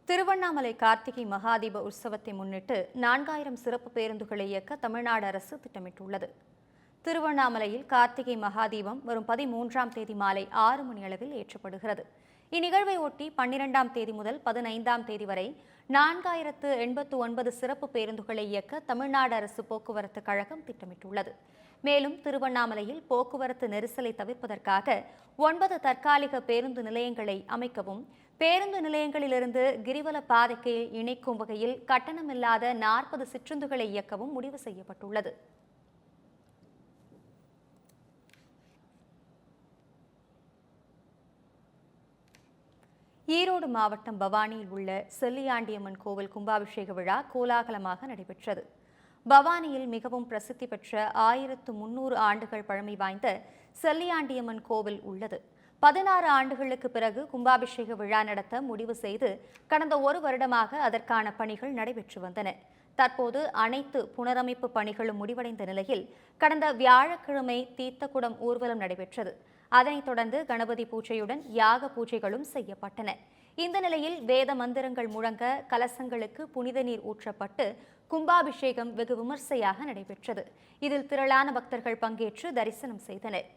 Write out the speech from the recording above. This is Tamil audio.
திருவண்ணாமலை கார்த்திகை மகாதீப உற்சவத்தை முன்னிட்டு 4000 சிறப்பு பேருந்துகளை இயக்க தமிழ்நாடு அரசு திட்டமிட்டுள்ளது. திருவண்ணாமலையில் கார்த்திகை மகாதீபம் வரும் 13ஆம் தேதி மாலை 6 மணி அளவில் ஏற்றப்படுகிறது. இந்நிகழ்வை ஒட்டி 12ஆம் தேதி முதல் 15ஆம் தேதி வரை 4089 சிறப்பு பேருந்துகளை இயக்க தமிழ்நாடு அரசு போக்குவரத்து கழகம் திட்டமிட்டுள்ளது. மேலும் திருவண்ணாமலையில் போக்குவரத்து நெரிசலை தவிர்ப்பதற்காக 9 தற்காலிக பேருந்து நிலையங்களை அமைக்கவும், பேருந்து நிலையங்களிலிருந்து கிரிவல பாதைக்கு இணைக்கும் வகையில் கட்டணமில்லாத 40 சிற்றுந்துகளை இயக்கவும் முடிவு செய்யப்பட்டுள்ளது. ஈரோடு மாவட்டம் பவானியில் உள்ள செல்லியாண்டியம்மன் கோவில் கும்பாபிஷேக விழா கோலாகலமாக நடைபெற்றது. பவானியில் மிகவும் பிரசித்தி பெற்ற 1300 ஆண்டுகள் பழமை வாய்ந்த செல்லியாண்டியம்மன் கோவில் உள்ளது. 16 ஆண்டுகளுக்கு பிறகு கும்பாபிஷேக விழா நடத்த முடிவு செய்து கடந்த 1 வருடமாக அதற்கான பணிகள் நடைபெற்று வந்தன. தற்போது அனைத்து புனரமைப்பு பணிகளும் முடிவடைந்த நிலையில் கடந்த வியாழக்கிழமை தீர்த்தக்குடம் ஊர்வலம் நடைபெற்றது. அதனைத் தொடர்ந்து கணபதி பூஜையுடன் யாக பூஜைகளும் செய்யப்பட்டன. இந்த நிலையில் வேத மந்திரங்கள் முழங்க கலசங்களுக்கு புனித நீர் ஊற்றப்பட்டு கும்பாபிஷேகம் வெகு விமர்சையாக நடைபெற்றது. இதில் திரளான பக்தர்கள் பங்கேற்று தரிசனம் செய்தனர்.